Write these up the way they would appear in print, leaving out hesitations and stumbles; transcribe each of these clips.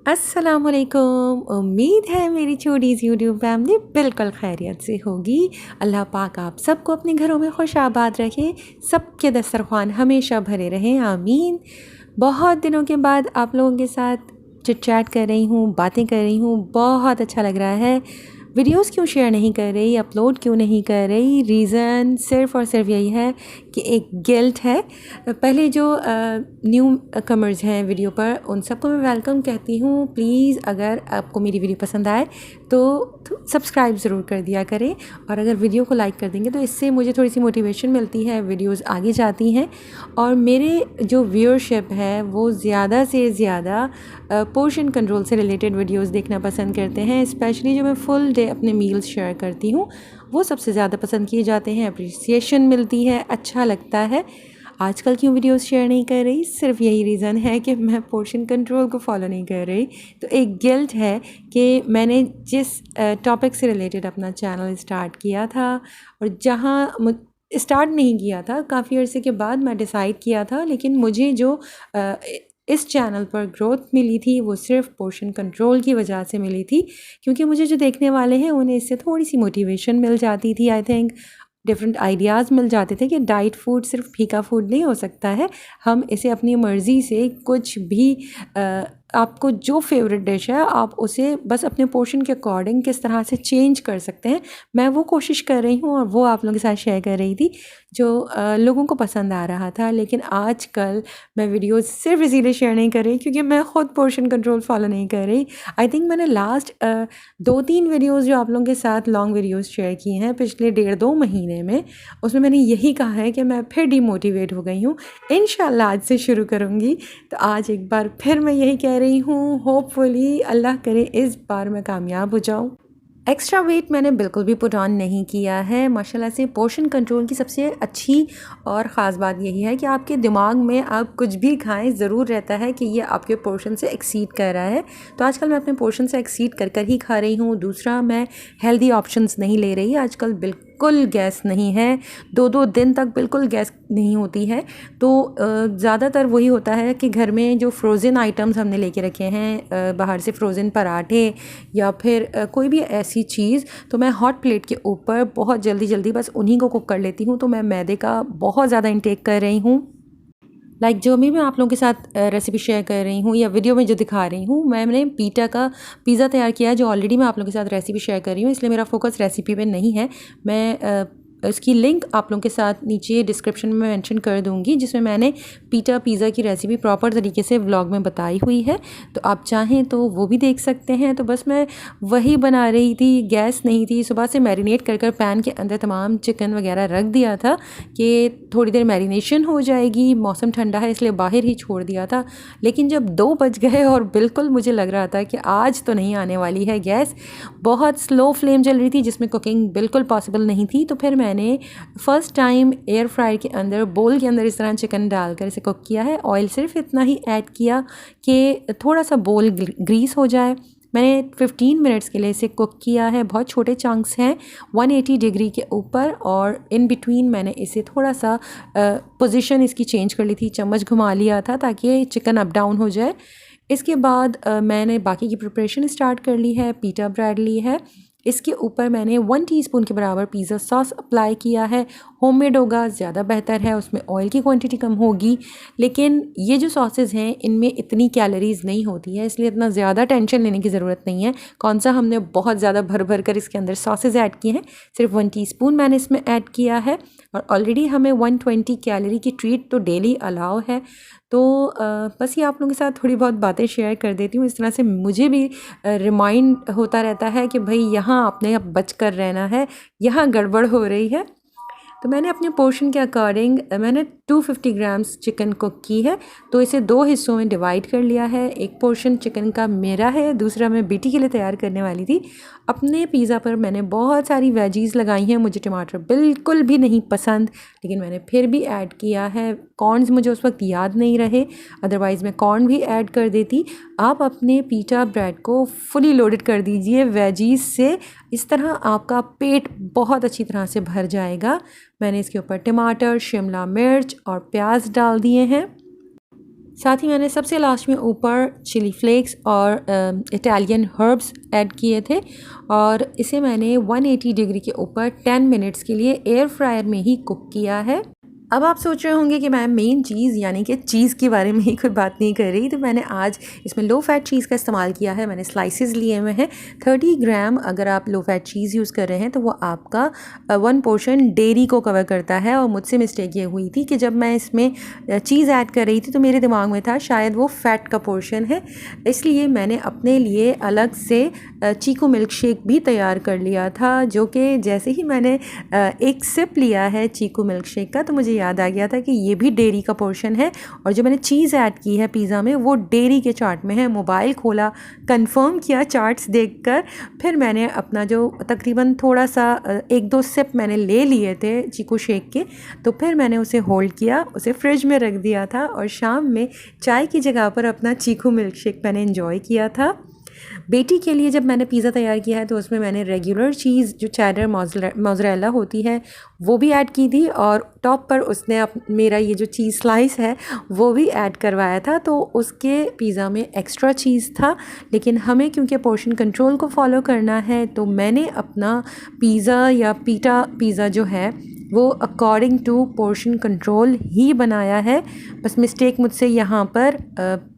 अस्सलामुअलैकुम। उम्मीद है मेरी छोटी सी यूट्यूब फैमिली बिल्कुल खैरियत से होगी। अल्लाह पाक आप सबको अपने घरों में खुश आबाद रखे, सबके दस्तरखान हमेशा भरे रहें, आमीन। बहुत दिनों के बाद आप लोगों के साथ चिट चैट कर रही हूँ, बातें कर रही हूँ, बहुत अच्छा लग रहा है। वीडियोस क्यों शेयर नहीं कर रही, अपलोड क्यों नहीं कर रही, रीज़न सिर्फ़ और सिर्फ यही है कि एक गिल्ट है। पहले जो न्यू कमर्स हैं वीडियो पर, उन सबको मैं वेलकम कहती हूँ। प्लीज़ अगर आपको मेरी वीडियो पसंद आए तो सब्सक्राइब ज़रूर कर दिया करें, और अगर वीडियो को लाइक कर देंगे तो इससे मुझे थोड़ी सी मोटिवेशन मिलती है, वीडियोस आगे जाती हैं। और मेरे जो व्यूअरशिप है वो ज़्यादा से ज़्यादा पोर्शन कंट्रोल से रिलेटेड वीडियोस देखना पसंद करते हैं। स्पेशली जो मैं फुल डे अपने मील्स शेयर करती हूँ वो सबसे ज़्यादा पसंद किए जाते हैं, अप्रिसिएशन मिलती है, अच्छा लगता है। आजकल क्यों वीडियोस शेयर नहीं कर रही, सिर्फ यही रीज़न है कि मैं पोर्शन कंट्रोल को फॉलो नहीं कर रही। तो एक गिल्ट है कि मैंने जिस टॉपिक से रिलेटेड अपना चैनल स्टार्ट किया था, और जहाँ स्टार्ट नहीं किया था, काफ़ी अर्से के बाद मैं डिसाइड किया था, लेकिन मुझे जो इस चैनल पर ग्रोथ मिली थी वो सिर्फ पोर्शन कंट्रोल की वजह से मिली थी, क्योंकि मुझे जो देखने वाले हैं उन्हें इससे थोड़ी सी मोटिवेशन मिल जाती थी। आई थिंक डिफरेंट आइडियाज़ मिल जाते थे कि डाइट फूड सिर्फ फीका फूड नहीं हो सकता है, हम इसे अपनी मर्ज़ी से कुछ भी आपको जो फेवरेट डिश है आप उसे बस अपने पोर्शन के अकॉर्डिंग किस तरह से चेंज कर सकते हैं। मैं वो कोशिश कर रही हूँ और वो आप लोगों के साथ शेयर कर रही थी जो लोगों को पसंद आ रहा था। लेकिन आजकल मैं वीडियोस सिर्फ इसीलिए शेयर नहीं कर रही क्योंकि मैं ख़ुद पोर्शन कंट्रोल फॉलो नहीं कर रही। आई थिंक मैंने लास्ट 2-3 वीडियोस जो आप लोगों के साथ लॉन्ग वीडियोस शेयर किए हैं पिछले 1.5-2 महीने में, उसमें मैंने यही कहा है कि मैं फिर डीमोटिवेट हो गई हूँ। इंशाल्लाह आज से शुरू करूँगी। तो आज एक बार फिर मैं यही कह रही हूँ, होपफुली अल्लाह करे इस बार मैं कामयाब हो जाऊँ। एक्स्ट्रा वेट मैंने बिल्कुल भी पुट ऑन नहीं किया है माशाल्लाह से। पोर्शन कंट्रोल की सबसे अच्छी और ख़ास बात यही है कि आपके दिमाग में आप कुछ भी खाएं ज़रूर रहता है कि ये आपके पोर्शन से एक्सीड कर रहा है। तो आजकल मैं अपने पोर्शन से एक्सीड कर कर ही खा रही हूँ। दूसरा, मैं हेल्दी ऑप्शंस नहीं ले रही आजकल, बिल्कुल गैस नहीं है, 2-2 दिन तक बिल्कुल गैस नहीं होती है। तो ज़्यादातर वही होता है कि घर में जो फ्रोज़न आइटम्स हमने लेके रखे हैं, बाहर से फ्रोज़न पराठे या फिर कोई भी ऐसी चीज़, तो मैं हॉट प्लेट के ऊपर बहुत जल्दी जल्दी बस उन्हीं को कुक कर लेती हूँ। तो मैं मैदे का बहुत ज़्यादा इंटेक कर रही हूँ। जो भी मैं आप लोगों के साथ रेसिपी शेयर कर रही हूँ या वीडियो में जो दिखा रही हूँ, मैंने पीटा का पिज़्ज़ा तैयार किया है जो ऑलरेडी मैं आप लोगों के साथ रेसिपी शेयर कर रही हूँ, इसलिए मेरा फोकस रेसिपी पे नहीं है। मैं इसकी लिंक आप लोगों के साथ नीचे डिस्क्रिप्शन में मेंशन कर दूँगी, जिसमें मैंने पीटा पिज़्ज़ा की रेसिपी प्रॉपर तरीके से व्लॉग में बताई हुई है, तो आप चाहें तो वो भी देख सकते हैं। तो बस मैं वही बना रही थी, गैस नहीं थी। सुबह से मैरिनेट कर पैन के अंदर तमाम चिकन वगैरह रख दिया था कि थोड़ी देर मैरिनेशन हो जाएगी, मौसम ठंडा है इसलिए बाहर ही छोड़ दिया था। लेकिन जब 2 बज गए और बिल्कुल मुझे लग रहा था कि आज तो नहीं आने वाली है गैस, बहुत स्लो फ्लेम चल रही थी जिसमें कुकिंग बिल्कुल पॉसिबल नहीं थी, तो फिर मैंने फ़र्स्ट टाइम एयर फ्रायर के अंदर बोल के अंदर इस तरह चिकन डालकर इसे कुक किया है। ऑयल सिर्फ इतना ही ऐड किया कि थोड़ा सा बोल ग्रीस हो जाए। मैंने 15 मिनट्स के लिए इसे कुक किया है, बहुत छोटे चंक्स हैं, 180 डिग्री के ऊपर, और इन बिटवीन मैंने इसे थोड़ा सा पोजीशन इसकी चेंज कर ली थी, चम्मच घुमा लिया था ताकि चिकन अप डाउन हो जाए। इसके बाद मैंने बाकी की प्रिपरेशन स्टार्ट कर ली है। पीटा ब्रेड ली है, इसके ऊपर मैंने 1 टीस्पून के बराबर पिज़्ज़ा सॉस अप्लाई किया है। होममेड होगा ज़्यादा बेहतर है, उसमें ऑयल की क्वांटिटी कम होगी, लेकिन ये जो सॉसेज़ हैं इनमें इतनी कैलोरीज़ नहीं होती है, इसलिए इतना ज़्यादा टेंशन लेने की ज़रूरत नहीं है। कौन सा हमने बहुत ज़्यादा भर भर कर इसके अंदर सॉसेज़ ऐड किए हैं, सिर्फ 1 टीस्पून मैंने इसमें ऐड किया है। और ऑलरेडी हमें 120 कैलोरी की ट्रीट तो डेली अलाउ है। तो बस ये आप लोगों के साथ थोड़ी बहुत बातें शेयर कर देती हूँ, इस तरह से मुझे भी रिमाइंड होता रहता है कि भाई यहाँ आपने अब बच कर रहना है, यहाँ गड़बड़ हो रही है। तो मैंने अपने पोर्शन के अकॉर्डिंग मैंने 250 ग्राम्स चिकन कुक की है, तो इसे 2 हिस्सों में डिवाइड कर लिया है। एक पोर्शन चिकन का मेरा है, दूसरा मैं बेटी के लिए तैयार करने वाली थी। अपने पिज़्ज़ा पर मैंने बहुत सारी वेजीज़ लगाई हैं, मुझे टमाटर बिल्कुल भी नहीं पसंद, लेकिन मैंने फिर भी ऐड किया है। कॉर्नस मुझे उस वक्त याद नहीं रहे, अदरवाइज़ मैं कॉर्न भी ऐड कर देती। आप अपने पीटा ब्रेड को फुली लोडेड कर दीजिए वेजीज़ से, इस तरह आपका पेट बहुत अच्छी तरह से भर जाएगा। मैंने इसके ऊपर टमाटर, शिमला मिर्च और प्याज डाल दिए हैं। साथ ही मैंने सबसे लास्ट में ऊपर चिली फ्लेक्स और इटालियन हर्ब्स ऐड किए थे और इसे मैंने 180 डिग्री के ऊपर 10 मिनट्स के लिए एयर फ्रायर में ही कुक किया है। अब आप सोच रहे होंगे कि मैं मेन चीज़ यानी कि चीज़ के बारे में ही कोई बात नहीं कर रही, तो मैंने आज इसमें लो फैट चीज़ का इस्तेमाल किया है। मैंने स्लाइसेस लिए हुए हैं 30 ग्राम। अगर आप लो फैट चीज़ यूज़ कर रहे हैं तो वो आपका 1 पोर्शन डेयरी को कवर करता है। और मुझसे मिस्टेक ये हुई थी कि जब मैं इसमें चीज़ ऐड कर रही थी तो मेरे दिमाग में था शायद वो फ़ैट का पोर्शन है, इसलिए मैंने अपने लिए अलग से चीकू मिल्क शेक भी तैयार कर लिया था, जो कि जैसे ही मैंने एक सिप लिया है चीकू मिल्क शेक का तो मुझे याद आ गया था कि ये भी डेयरी का पोर्शन है और जो मैंने चीज़ ऐड की है पिज़्ज़ा में वो डेयरी के चार्ट में है। मोबाइल खोला, कंफर्म किया चार्ट्स देखकर, फिर मैंने अपना जो तकरीबन थोड़ा सा 1-2 सिप मैंने ले लिए थे चीकू शेक के, तो फिर मैंने उसे होल्ड किया, उसे फ्रिज में रख दिया था और शाम में चाय की जगह पर अपना चीकू मिल्क शेक मैंने एंजॉय किया था। बेटी के लिए जब मैंने पिज़्ज़ा तैयार किया है तो उसमें मैंने रेगुलर चीज़ जो चेडर मोज़रेला होती है वो भी ऐड की थी और टॉप पर उसने मेरा ये जो चीज़ स्लाइस है वो भी ऐड करवाया था। तो उसके पिज़्ज़ा में एक्स्ट्रा चीज़ था, लेकिन हमें क्योंकि पोर्शन कंट्रोल को फॉलो करना है तो मैंने अपना पिज़्ज़ा या पीटा पिज़्ज़ा जो है वो अकॉर्डिंग टू पोर्शन कंट्रोल ही बनाया है। बस मिस्टेक मुझसे यहाँ पर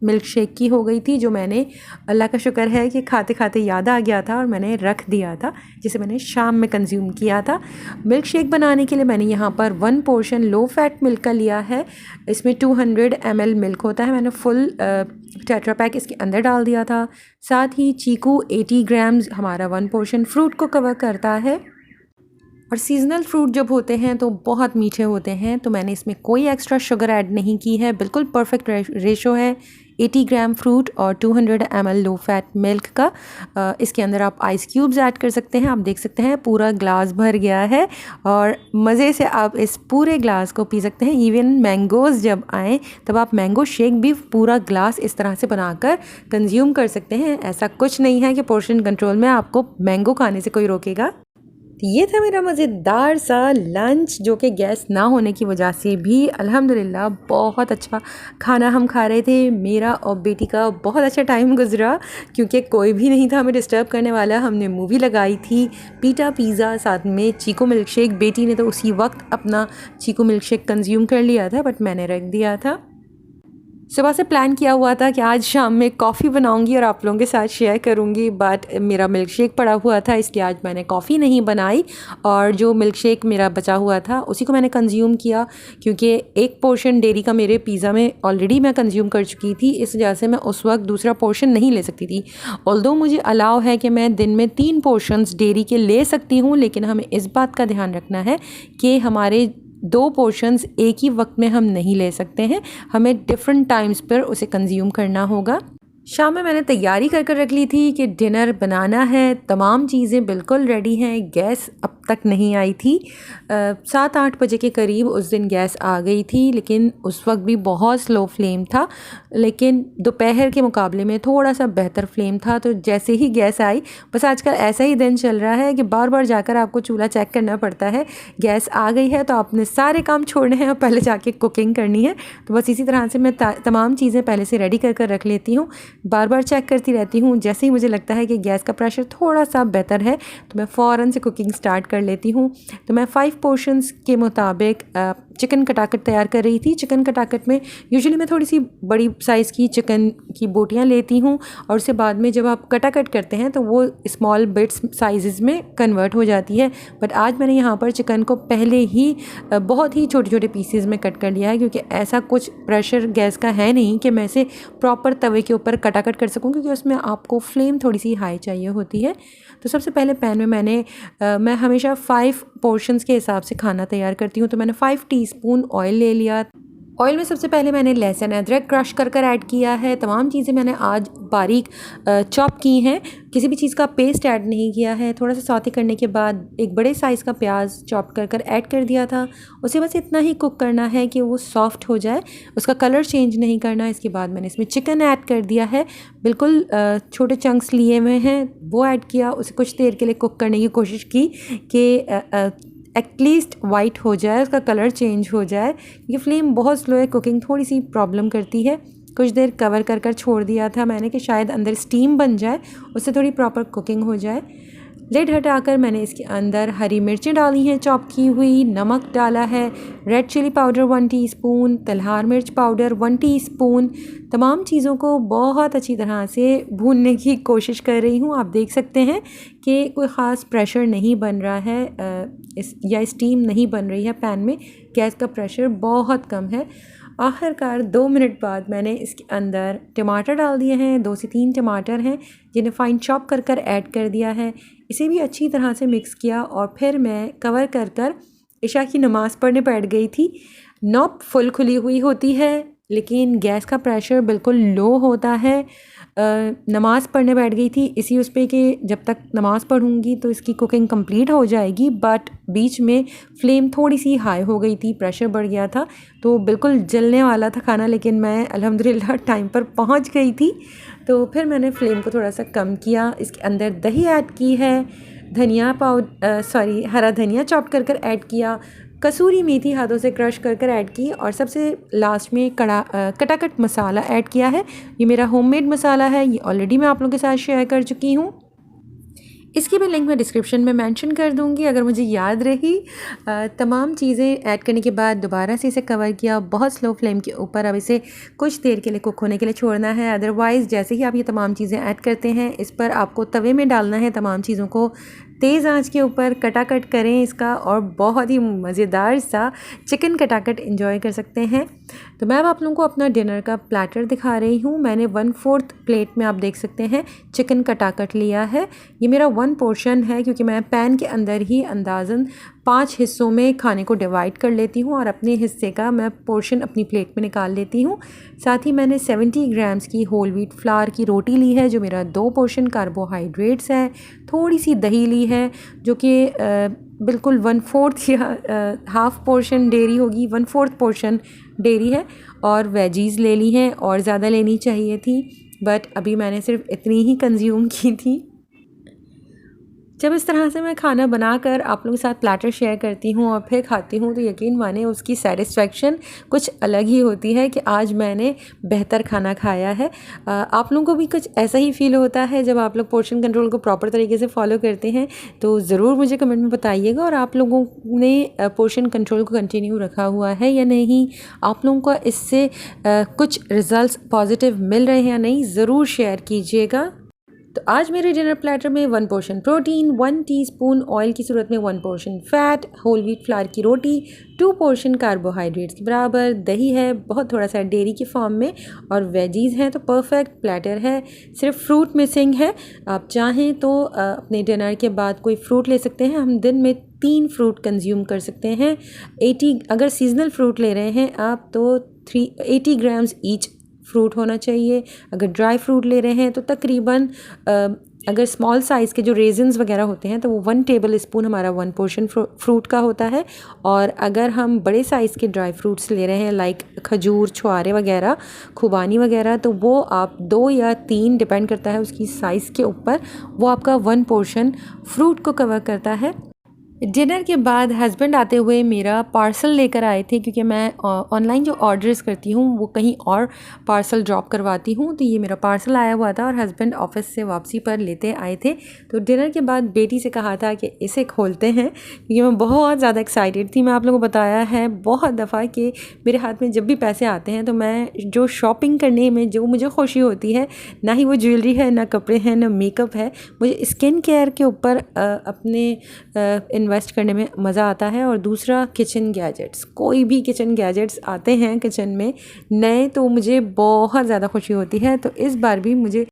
मिल्क शेक की हो गई थी, जो मैंने अल्लाह का शुक्र है कि खाते खाते याद आ गया था और मैंने रख दिया था, जिसे मैंने शाम में कंज्यूम किया था। मिल्क शेक बनाने के लिए मैंने यहाँ पर 1 पोर्शन लो फैट मिल्क का लिया है। इसमें 200 ml मिल्क होता है। मैंने फुल टेट्रा पैक इसके अंदर डाल दिया था। साथ ही चीकू 80 ग्राम्स हमारा 1 पोर्शन फ्रूट को कवर करता है। और सीज़नल फ्रूट जब होते हैं तो बहुत मीठे होते हैं, तो मैंने इसमें कोई एक्स्ट्रा शुगर ऐड नहीं की है। बिल्कुल परफेक्ट रेशो है 80 ग्राम फ्रूट और 200 ml लो फैट मिल्क का। इसके अंदर आप आइस क्यूब्स ऐड कर सकते हैं। आप देख सकते हैं पूरा ग्लास भर गया है और मज़े से आप इस पूरे ग्लास को पी सकते हैं। इवन मैंगोज़ जब आएँ तब आप मैंगो शेक भी पूरा ग्लास इस तरह से बनाकर कंज्यूम कर सकते हैं। ऐसा कुछ नहीं है कि पोर्शन कंट्रोल में आपको मैंगो खाने से कोई रोकेगा। तो ये था मेरा मज़ेदार सा लंच, जो कि गैस ना होने की वजह से भी अल्हम्दुलिल्लाह बहुत अच्छा खाना हम खा रहे थे। मेरा और बेटी का बहुत अच्छा टाइम गुजरा क्योंकि कोई भी नहीं था हमें डिस्टर्ब करने वाला। हमने मूवी लगाई थी, पीटा पिज़्ज़ा, साथ में चीकू मिल्क शेक। बेटी ने तो उसी वक्त अपना चीकू मिल्क शेक कंज्यूम कर लिया था, बट मैंने रख दिया था। सुबह से प्लान किया हुआ था कि आज शाम में कॉफ़ी बनाऊंगी और आप लोगों के साथ शेयर करूंगी, बट मेरा मिल्क शेक पड़ा हुआ था, इसलिए आज मैंने कॉफ़ी नहीं बनाई और जो मिल्क शेक मेरा बचा हुआ था उसी को मैंने कंज्यूम किया। क्योंकि 1 पोर्शन डेयरी का मेरे पिज़्ज़ा में ऑलरेडी मैं कंज्यूम कर चुकी थी, इस वजह से मैं उस वक्त दूसरा पोर्शन नहीं ले सकती थी। ऑल्दो मुझे अलाउ है कि मैं दिन में 3 पोर्शंस डेयरी के ले सकती हूँ, लेकिन हमें इस बात का ध्यान रखना है कि हमारे 2 पोर्शंस एक ही वक्त में हम नहीं ले सकते हैं, हमें डिफरेंट टाइम्स पर उसे कंज्यूम करना होगा। शाम में मैंने तैयारी कर कर रख ली थी कि डिनर बनाना है, तमाम चीज़ें बिल्कुल रेडी हैं। गैस अब तक नहीं आई थी। 7-8 बजे के करीब उस दिन गैस आ गई थी, लेकिन उस वक्त भी बहुत स्लो फ्लेम था, लेकिन दोपहर के मुकाबले में थोड़ा सा बेहतर फ्लेम था। तो जैसे ही गैस आई, बस आजकल ऐसा ही दिन चल रहा है कि बार बार जाकर आपको चूल्हा चेक करना पड़ता है। गैस आ गई है तो आपने सारे काम छोड़ने हैं और पहले जाके कुकिंग करनी है। तो बस इसी तरह से मैं तमाम चीज़ें पहले से रेडी कर कर रख लेती हूँ, बार बार चेक करती रहती हूँ। जैसे ही मुझे लगता है कि गैस का प्रेशर थोड़ा सा बेहतर है तो मैं फ़ौरन से कुकिंग स्टार्ट कर लेती हूँ। तो मैं 5 पोर्शंस के मुताबिक चिकन कटाकट तैयार कर रही थी। चिकन कटाकट में यूजुअली मैं थोड़ी सी बड़ी साइज़ की चिकन की बोटियाँ लेती हूँ और उससे बाद में जब आप कटाकट करते हैं तो वो स्मॉल बिट्स साइज़ में कन्वर्ट हो जाती है। बट आज मैंने यहाँ पर चिकन को पहले ही बहुत ही छोटे छोटे पीसेस में कट कर लिया है, क्योंकि ऐसा कुछ प्रेशर गैस का है नहीं कि मैं इसे प्रॉपर तवे के ऊपर कटाकट कर सकूँ, क्योंकि उसमें आपको फ्लेम थोड़ी सी हाई चाहिए होती है। तो सबसे पहले पैन में मैं हमेशा 5 पोर्शंस के हिसाब से खाना तैयार करती हूँ। तो मैंने 5 टीस्पून ऑयल ले लिया। ऑयल में सबसे पहले मैंने लहसुन अदरक क्रश कर कर ऐड किया है। तमाम चीज़ें मैंने आज बारीक चॉप की हैं, किसी भी चीज़ का पेस्ट ऐड नहीं किया है। थोड़ा सा सौते करने के बाद एक बड़े साइज़ का प्याज चॉप कर कर ऐड कर दिया था। उसे बस इतना ही कुक करना है कि वो सॉफ्ट हो जाए, उसका कलर चेंज नहीं करना। इसके बाद मैंने इसमें चिकन ऐड कर दिया है, बिल्कुल छोटे चंक्स लिए हुए हैं, वो ऐड किया। उसे कुछ देर के लिए कुक करने की कोशिश की कि एटलीस्ट वाइट हो जाए, उसका कलर चेंज हो जाए। ये फ्लेम बहुत स्लो है, कुकिंग थोड़ी सी प्रॉब्लम करती है। कुछ देर कवर कर कर छोड़ दिया था मैंने कि शायद अंदर स्टीम बन जाए, उससे थोड़ी प्रॉपर कुकिंग हो जाए। लिड हटाकर मैंने इसके अंदर हरी मिर्चें डाली हैं चॉप की हुई, नमक डाला है, रेड चिली पाउडर 1 टीस्पून, तलहार मिर्च पाउडर 1 टीस्पून। तमाम चीज़ों को बहुत अच्छी तरह से भूनने की कोशिश कर रही हूँ। आप देख सकते हैं कि कोई ख़ास प्रेशर नहीं बन रहा है या स्टीम नहीं बन रही है पैन में, गैस का प्रेशर बहुत कम है। आखिरकार 2 मिनट बाद मैंने इसके अंदर टमाटर डाल दिए हैं, 2 से 3 टमाटर हैं जिन्हें फ़ाइन चॉप कर कर ऐड कर दिया है। इसे भी अच्छी तरह से मिक्स किया और फिर मैं कवर कर कर इशा की नमाज़ पढ़ने बैठ गई थी। नॉब फुल खुली हुई होती है लेकिन गैस का प्रेशर बिल्कुल लो होता है। नमाज़ पढ़ने बैठ गई थी इसी उस पे कि जब तक नमाज़ पढ़ूँगी तो इसकी कुकिंग कंप्लीट हो जाएगी, बट बीच में फ्लेम थोड़ी सी हाई हो गई थी, प्रेशर बढ़ गया था तो बिल्कुल जलने वाला था खाना, लेकिन मैं अल्हम्दुलिल्लाह टाइम पर पहुंच गई थी। तो फिर मैंने फ्लेम को थोड़ा सा कम किया, इसके अंदर दही ऐड की है, हरा धनिया चॉप कर कर ऐड किया, कसूरी मेथी हाथों से क्रश कर कर ऐड की और सबसे लास्ट में कटाकट मसाला ऐड किया है। ये मेरा होममेड मसाला है, ये ऑलरेडी मैं आप लोगों के साथ शेयर कर चुकी हूँ। इसकी भी लिंक मैं डिस्क्रिप्शन में मेंशन कर दूँगी अगर मुझे याद रही। तमाम चीज़ें ऐड करने के बाद दोबारा से इसे कवर किया बहुत स्लो फ्लेम के ऊपर। अब इसे कुछ देर के लिए कुक होने के लिए छोड़ना है। अदरवाइज़ जैसे ही आप ये तमाम चीज़ें ऐड करते हैं इस पर आपको तवे में डालना है, तमाम चीज़ों को तेज़ आंच के ऊपर कटाकट करें इसका और बहुत ही मज़ेदार सा चिकन कटाकट एंजॉय कर सकते हैं। तो मैं अब आप लोगों को अपना डिनर का प्लेटर दिखा रही हूँ। मैंने 1/4 प्लेट में आप देख सकते हैं चिकन कटाकट लिया है। ये मेरा 1 पोर्शन है क्योंकि मैं पैन के अंदर ही अंदाज़न 5 हिस्सों में खाने को डिवाइड कर लेती हूँ और अपने हिस्से का मैं पोर्शन अपनी प्लेट में निकाल लेती हूँ। साथ ही मैंने 70 ग्राम्स की होल व्हीट फ्लावर की रोटी ली है जो मेरा 2 पोर्शन कार्बोहाइड्रेट्स है। थोड़ी सी दही ली है जो कि बिल्कुल 1/4 या हाफ़ पोर्शन डेयरी होगी, 1/4 पोर्शन डेयरी है। और वेजीज़ ले ली हैं और ज़्यादा लेनी चाहिए थी, बट अभी मैंने सिर्फ इतनी ही कंज्यूम की थी। जब इस तरह से मैं खाना बनाकर आप लोगों के साथ प्लेटर शेयर करती हूँ और फिर खाती हूँ तो यकीन माने उसकी सेटिस्फेक्शन कुछ अलग ही होती है कि आज मैंने बेहतर खाना खाया है। आप लोगों को भी कुछ ऐसा ही फ़ील होता है जब आप लोग पोर्शन कंट्रोल को प्रॉपर तरीके से फॉलो करते हैं? तो ज़रूर मुझे कमेंट में बताइएगा। और आप लोगों ने पोर्शन कंट्रोल को कंटिन्यू रखा हुआ है या नहीं, आप लोगों को इससे कुछ रिज़ल्ट पॉजिटिव मिल रहे हैं या नहीं, ज़रूर शेयर कीजिएगा। तो आज मेरे डिनर प्लेटर में 1 पोर्शन प्रोटीन, 1 टीस्पून ऑयल की सूरत में 1 portion fat, whole wheat flour की रोटी, 2 पोर्शन कार्बोहाइड्रेट्स के बराबर, दही है बहुत थोड़ा सा डेयरी की फॉर्म में और वेजीज़ हैं। तो परफेक्ट प्लेटर है। सिर्फ फ्रूट मिसिंग है। आप चाहें तो अपने डिनर के बाद कोई फ्रूट ले सकते हैं। हम दिन में 3 फ्रूट कंज्यूम कर सकते हैं। 80 अगर सीजनल फ्रूट ले रहे हैं आप तो 80 ग्राम्स ईच फ्रूट होना चाहिए। अगर ड्राई फ्रूट ले रहे हैं तो तकरीबन अगर स्मॉल साइज़ के जो रेजन्स वगैरह होते हैं तो वो 1 टेबल स्पून हमारा 1 पोर्शन फ्रूट का होता है। और अगर हम बड़े साइज़ के ड्राई फ्रूट्स ले रहे हैं लाइक खजूर, छुआरे वगैरह, खुबानी वगैरह, तो वो आप 2 या 3 डिपेंड करता है उसकी साइज़ के ऊपर, वो आपका 1 पोर्शन फ्रूट को कवर करता है। डिनर के बाद हस्बैंड आते हुए मेरा पार्सल लेकर आए थे क्योंकि मैं ऑनलाइन जो ऑर्डर्स करती हूँ वो कहीं और पार्सल ड्रॉप करवाती हूँ। तो ये मेरा पार्सल आया हुआ था और हस्बैंड ऑफिस से वापसी पर लेते आए थे। तो डिनर के बाद बेटी से कहा था कि इसे खोलते हैं क्योंकि मैं बहुत ज़्यादा एक्साइटेड थी। मैं आप लोगों को बताया है बहुत दफ़ा कि मेरे हाथ में जब भी पैसे आते हैं तो मैं जो शॉपिंग करने में जो मुझे खुशी होती है, ना ही वो ज्वेलरी है, ना कपड़े हैं, ना मेकअप है, मुझे स्किन केयर के ऊपर अपने इन्वेस्ट करने में मज़ा आता है। और दूसरा किचन गैजेट्स, कोई भी किचन गैजेट्स आते हैं किचन में नए तो मुझे बहुत ज़्यादा खुशी होती है। तो इस बार भी मुझे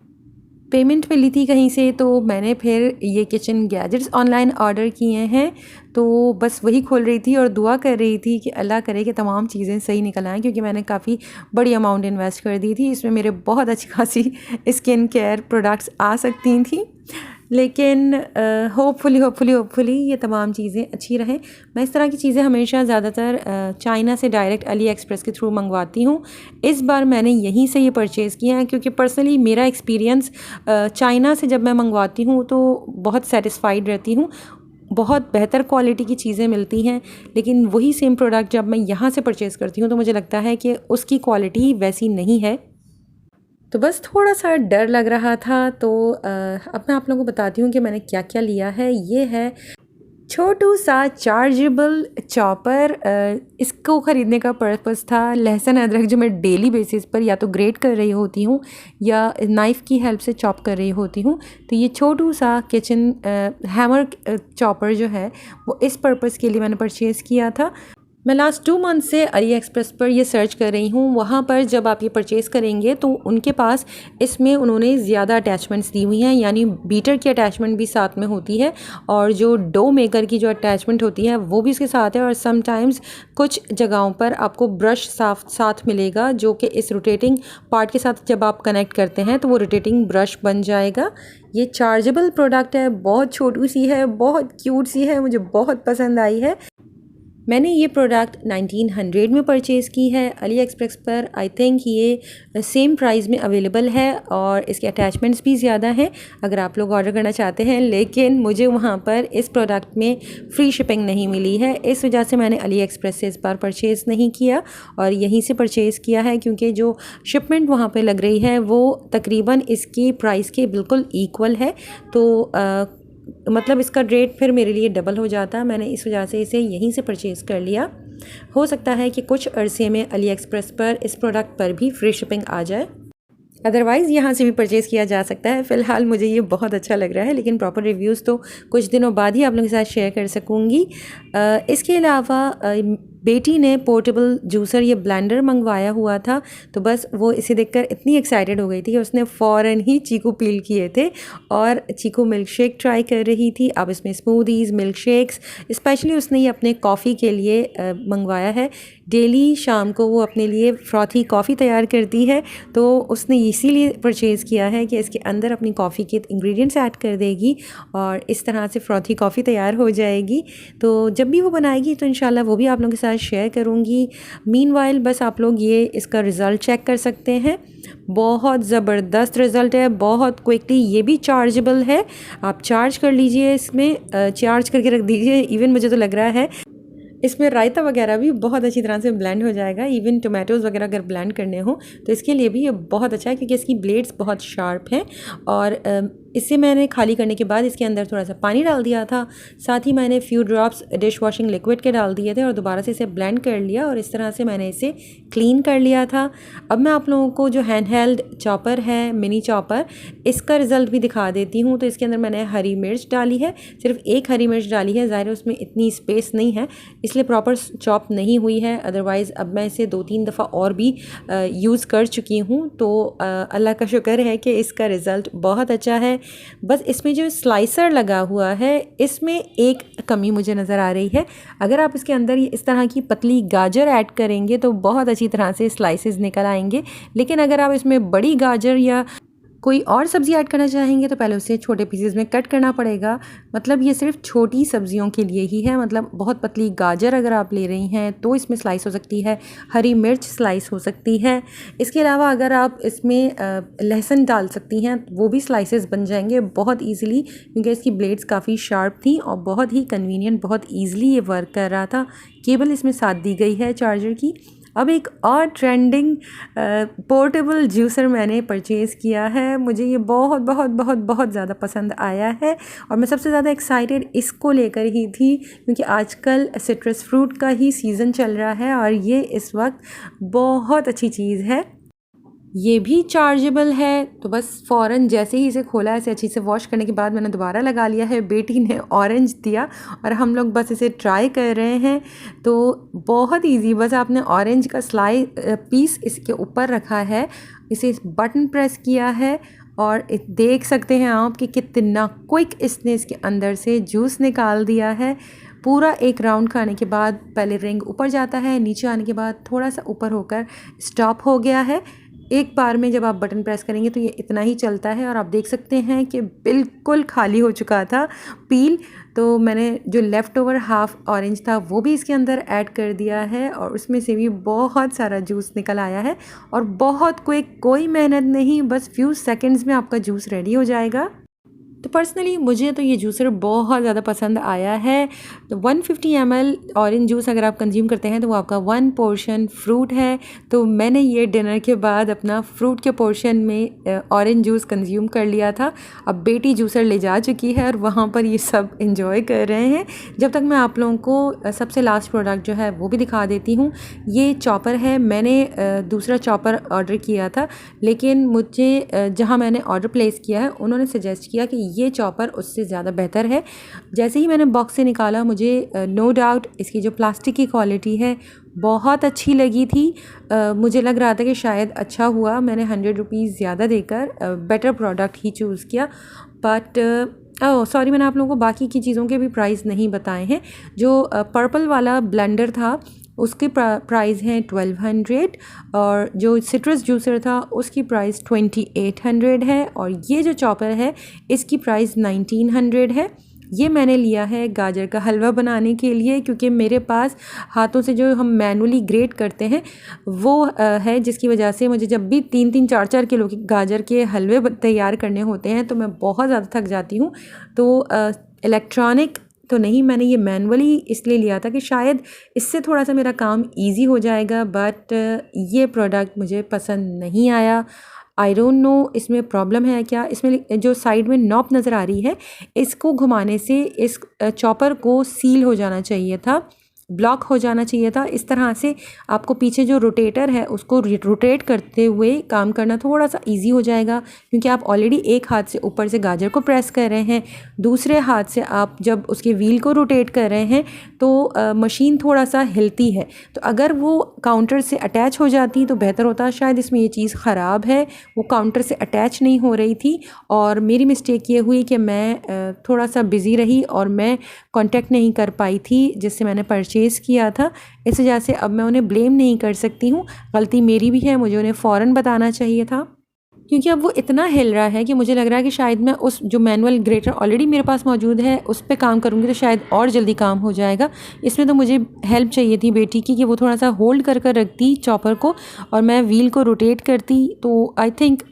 पेमेंट मिली थी कहीं से तो मैंने फिर ये किचन गैजेट्स ऑनलाइन ऑर्डर किए हैं। तो बस वही खोल रही थी और दुआ कर रही थी कि अल्लाह करे कि तमाम चीज़ें सही निकल आएँ क्योंकि मैंने काफ़ी बड़ी अमाउंट इन्वेस्ट कर दी थी। इसमें मेरे बहुत अच्छी खासी स्किन केयर प्रोडक्ट्स आ सकती थी, लेकिन होपफुली ये तमाम चीज़ें अच्छी रहें। मैं इस तरह की चीज़ें हमेशा ज़्यादातर चाइना से डायरेक्ट अली एक्सप्रेस के थ्रू मंगवाती हूँ। इस बार मैंने यहीं से ये परचेज़ किया है क्योंकि पर्सनली मेरा एक्सपीरियंस चाइना से जब मैं मंगवाती हूँ तो बहुत सेटिस्फाइड रहती हूँ, बहुत बेहतर क्वालिटी की चीज़ें मिलती हैं। लेकिन वही सेम प्रोडक्ट जब मैं यहाँ से परचेज़ करती हूँ तो मुझे लगता है कि उसकी क्वालिटी वैसी नहीं है। तो बस थोड़ा सा डर लग रहा था, तो अब मैं आप लोगों को बताती हूँ कि मैंने क्या क्या लिया है। ये है छोटू सा चार्जेबल चॉपर। इसको ख़रीदने का पर्पस था लहसुन अदरक जो मैं डेली बेसिस पर या तो ग्रेट कर रही होती हूँ या नाइफ़ की हेल्प से चॉप कर रही होती हूँ। तो ये छोटू सा किचन हैमर चॉपर जो है वो इस पर्पस के लिए मैंने परचेज़ किया था। मैं लास्ट 2 मंथ से अली एक्सप्रेस पर ये सर्च कर रही हूँ। वहाँ पर जब आप ये परचेज़ करेंगे तो उनके पास इसमें उन्होंने ज़्यादा अटैचमेंट्स दी हुई हैं, यानी बीटर की अटैचमेंट भी साथ में होती है और जो डो मेकर की जो अटैचमेंट होती है वो भी इसके साथ है। और समटाइम्स कुछ जगहों पर आपको ब्रश साथ मिलेगा जो कि इस रोटेटिंग पार्ट के साथ जब आप कनेक्ट करते हैं तो वो रोटेटिंग ब्रश बन जाएगा। ये चार्जेबल प्रोडक्ट है, बहुत छोटू सी है, बहुत क्यूट सी है, मुझे बहुत पसंद आई है। मैंने ये प्रोडक्ट 1900 में परचेज़ की है अली एक्सप्रेस पर। आई थिंक ये सेम प्राइस में अवेलेबल है और इसके अटैचमेंट्स भी ज़्यादा हैं अगर आप लोग ऑर्डर करना चाहते हैं, लेकिन मुझे वहाँ पर इस प्रोडक्ट में फ्री शिपिंग नहीं मिली है। इस वजह से मैंने अली एक्सप्रेस से इस बार परचेज़ नहीं किया और यहीं से परचेज़ किया है, क्योंकि जो शिपमेंट वहाँ पर लग रही है वो तकरीबन इसकी प्राइस के बिल्कुल इक्वल है। तो मतलब इसका रेट फिर मेरे लिए डबल हो जाता। मैंने इस वजह से इसे यहीं से परचेज़ कर लिया। हो सकता है कि कुछ अरसे में अली एक्सप्रेस पर इस प्रोडक्ट पर भी फ्री शिपिंग आ जाए, अदरवाइज़ यहाँ से भी परचेज़ किया जा सकता है। फ़िलहाल मुझे ये बहुत अच्छा लग रहा है, लेकिन प्रॉपर रिव्यूज़ तो कुछ दिनों बाद ही आप लोगों के साथ शेयर कर सकूँगी। इसके अलावा बेटी ने पोर्टेबल जूसर ये ब्लेंडर मंगवाया हुआ था, तो बस वो इसे देखकर इतनी एक्साइटेड हो गई थी कि उसने फ़ौरन ही चीकू पील किए थे और चीकू मिल्क शेक ट्राई कर रही थी। अब इसमें स्मूदीज़, मिल्क शेक्स, स्पेशली उसने ये अपने कॉफ़ी के लिए मंगवाया है। डेली शाम को वो अपने लिए फ्रॉथी कॉफ़ी तैयार करती है, तो उसने इसीलिए परचेज़ किया है कि इसके अंदर अपनी कॉफ़ी के इंग्रेडिएंट्स ऐड कर देगी और इस तरह से फ्रॉथी कॉफ़ी तैयार हो जाएगी। तो जब भी वो बनाएगी तो इंशाल्लाह वो भी आप लोगों के साथ शेयर करूँगी। मीनवाइल बस आप लोग ये इसका रिज़ल्ट चेक कर सकते हैं, बहुत ज़बरदस्त रिज़ल्ट है, बहुत क्विकली। ये भी चार्जेबल है, आप चार्ज कर लीजिए, इसमें चार्ज करके रख दीजिए। इवन मुझे तो लग रहा है इसमें रायता वगैरह भी बहुत अच्छी तरह से ब्लेंड हो जाएगा। इवन टोमेटोज़ वगैरह अगर ब्लेंड करने हो तो इसके लिए भी ये बहुत अच्छा है, क्योंकि इसकी ब्लेड्स बहुत शार्प हैं। और इसे मैंने खाली करने के बाद इसके अंदर थोड़ा सा पानी डाल दिया था, साथ ही मैंने few drops dish washing liquid के डाल दिए थे और दोबारा से इसे ब्लेंड कर लिया और इस तरह से मैंने इसे क्लीन कर लिया था। अब मैं आप लोगों को जो हैंड हेल्ड चॉपर है, मिनी चॉपर, इसका रिज़ल्ट भी दिखा देती हूँ। तो इसके अंदर मैंने हरी मिर्च डाली है, सिर्फ एक हरी मिर्च डाली है, ज़ाहिर है उसमें इतनी स्पेस नहीं है इसलिए प्रॉपर चॉप नहीं हुई है। अदरवाइज़ अब मैं इसे 2-3 दफ़ा और भी यूज़ कर चुकी हूँ। तो अल्लाह का शुक्र है कि इसका रिज़ल्ट बहुत अच्छा है। बस इसमें जो स्लाइसर लगा हुआ है इसमें एक कमी मुझे नज़र आ रही है। अगर आप इसके अंदर इस तरह की पतली गाजर ऐड करेंगे तो बहुत अच्छी तरह से स्लाइसेस निकल आएंगे, लेकिन अगर आप इसमें बड़ी गाजर या कोई और सब्ज़ी ऐड करना चाहेंगे तो पहले उसे छोटे पीसेस में कट करना पड़ेगा। मतलब ये सिर्फ छोटी सब्जियों के लिए ही है। मतलब बहुत पतली गाजर अगर आप ले रही हैं तो इसमें स्लाइस हो सकती है, हरी मिर्च स्लाइस हो सकती है। इसके अलावा अगर आप इसमें लहसुन डाल सकती हैं वो भी स्लाइसेस बन जाएंगे बहुत ईज़िली, क्योंकि इसकी ब्लेड्स काफ़ी शार्प थी और बहुत ही कन्वीनियंट, बहुत ईज़िली ये वर्क कर रहा था। केबल इसमें साथ दी गई है चार्जर की। अब एक और ट्रेंडिंग पोर्टेबल जूसर मैंने परचेज़ किया है। मुझे ये बहुत बहुत बहुत बहुत ज़्यादा पसंद आया है और मैं सबसे ज़्यादा एक्साइटेड इसको लेकर ही थी, क्योंकि आजकल सिट्रस फ्रूट का ही सीज़न चल रहा है और ये इस वक्त बहुत अच्छी चीज़ है। ये भी चार्जेबल है, तो बस फ़ौरन जैसे ही इसे खोला, इसे अच्छी से वॉश करने के बाद मैंने दोबारा लगा लिया है। बेटी ने ऑरेंज दिया और हम लोग बस इसे ट्राई कर रहे हैं। तो बहुत इजी, बस आपने ऑरेंज का पीस इसके ऊपर रखा है, इसे बटन प्रेस किया है और देख सकते हैं आप कि कितना क्विक इसने इसके अंदर से जूस निकाल दिया है। पूरा एक राउंड खाने के बाद पहले रिंग ऊपर जाता है, नीचे आने के बाद थोड़ा सा ऊपर होकर स्टॉप हो गया है। एक बार में जब आप बटन प्रेस करेंगे तो ये इतना ही चलता है और आप देख सकते हैं कि बिल्कुल खाली हो चुका था पील। तो मैंने जो लेफ़्ट ओवर हाफ़ ऑरेंज था वो भी इसके अंदर ऐड कर दिया है और उसमें से भी बहुत सारा जूस निकल आया है और बहुत कोई मेहनत नहीं, बस फ्यू सेकंड्स में आपका जूस रेडी हो जाएगा। तो पर्सनली मुझे तो ये जूसर बहुत ज़्यादा पसंद आया है। तो 150 ml ऑरेंज जूस अगर आप कंज्यूम करते हैं तो वो आपका 1 पोर्शन फ्रूट है। तो मैंने ये डिनर के बाद अपना फ्रूट के पोर्शन में ऑरेंज जूस कंज्यूम कर लिया था। अब बेटी जूसर ले जा चुकी है और वहाँ पर ये सब इंजॉय कर रहे हैं। जब तक मैं आप लोगों को सबसे लास्ट प्रोडक्ट जो है वो भी दिखा देती हूँ। ये चॉपर है, मैंने दूसरा चॉपर ऑर्डर किया था, लेकिन मुझे जहाँ मैंने ऑर्डर प्लेस किया है उन्होंने सजेस्ट किया कि ये चॉपर उससे ज़्यादा बेहतर है। जैसे ही मैंने बॉक्स से निकाला मुझे नो डाउट इसकी जो प्लास्टिक की क्वालिटी है बहुत अच्छी लगी थी। मुझे लग रहा था कि शायद अच्छा हुआ मैंने 100 रुपीज़ ज़्यादा देकर बेटर प्रोडक्ट ही चूज़ किया। बट सॉरी, मैंने आप लोगों को बाकी की चीज़ों के भी प्राइस नहीं बताए हैं। जो पर्पल वाला ब्लेंडर था उसकी प्राइस है 1200 और जो सिट्रस जूसर था उसकी प्राइस 2800 है और ये जो चॉपर है इसकी प्राइस 1900 है। ये मैंने लिया है गाजर का हलवा बनाने के लिए, क्योंकि मेरे पास हाथों से जो हम मैनुअली ग्रेट करते हैं वो है, जिसकी वजह से मुझे जब भी 3-3 4-4 किलो की गाजर के हलवे तैयार करने होते हैं तो मैं बहुत ज़्यादा थक जाती हूँ। तो इलेक्ट्रॉनिक तो नहीं, मैंने ये मैनुअली इसलिए लिया था कि शायद इससे थोड़ा सा मेरा काम इजी हो जाएगा। बट ये प्रोडक्ट मुझे पसंद नहीं आया। आई डोंट नो इसमें प्रॉब्लम है क्या। इसमें जो साइड में नॉब नज़र आ रही है इसको घुमाने से इस चॉपर को सील हो जाना चाहिए था, ब्लॉक हो जाना चाहिए था। इस तरह से आपको पीछे जो रोटेटर है उसको रोटेट करते हुए काम करना थोड़ा सा इजी हो जाएगा, क्योंकि आप ऑलरेडी एक हाथ से ऊपर से गाजर को प्रेस कर रहे हैं, दूसरे हाथ से आप जब उसके व्हील को रोटेट कर रहे हैं तो मशीन थोड़ा सा हिलती है। तो अगर वो काउंटर से अटैच हो जाती तो बेहतर होता। शायद इसमें ये चीज़ ख़राब है, वो काउंटर से अटैच नहीं हो रही थी और मेरी मिस्टेक ये हुई कि मैं थोड़ा सा बिज़ी रही और मैं कांटेक्ट नहीं कर पाई थी जिससे मैंने परचेज़ किया था। इस वजह से अब मैं उन्हें ब्लेम नहीं कर सकती हूँ, गलती मेरी भी है, मुझे उन्हें फ़ौरन बताना चाहिए था। क्योंकि अब वो इतना हिल रहा है कि मुझे लग रहा है कि शायद मैं उस जो मैनुअल ग्रेटर ऑलरेडी मेरे पास मौजूद है उस पे काम करूँगी तो शायद और जल्दी काम हो जाएगा। इसमें तो मुझे हेल्प चाहिए थी बेटी की कि वो थोड़ा सा होल्ड कर कर रखती चॉपर को और मैं व्हील को रोटेट करती। तो आई थिंक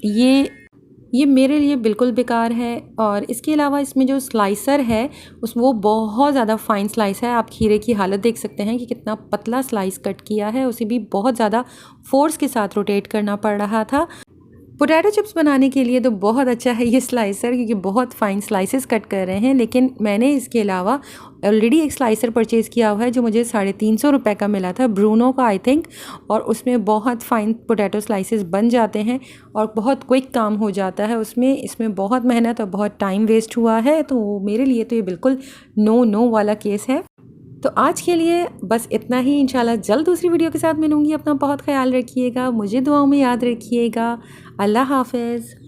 ये मेरे लिए बिल्कुल बेकार है। और इसके अलावा इसमें जो स्लाइसर है वो बहुत ज़्यादा फ़ाइन स्लाइस है। आप खीरे की हालत देख सकते हैं कि कितना पतला स्लाइस कट किया है, उसे भी बहुत ज़्यादा फोर्स के साथ रोटेट करना पड़ रहा था। पोटैटो चिप्स बनाने के लिए तो बहुत अच्छा है ये स्लाइसर, क्योंकि बहुत फ़ाइन स्लाइसेस कट कर रहे हैं। लेकिन मैंने इसके अलावा ऑलरेडी एक स्लाइसर परचेज़ किया हुआ है जो मुझे 350 रुपये का मिला था, ब्रूनो का आई थिंक, और उसमें बहुत फ़ाइन पोटैटो स्लाइसेस बन जाते हैं और बहुत क्विक काम हो जाता है उसमें। इसमें बहुत मेहनत और बहुत टाइम वेस्ट हुआ है, तो मेरे लिए तो ये बिल्कुल नो वाला केस है। तो आज के लिए बस इतना ही। इंशाल्लाह जल्द दूसरी वीडियो के साथ मिलूँगी। अपना बहुत ख्याल रखिएगा, मुझे दुआओं में याद रखिएगा। अल्लाह हाफ़िज़।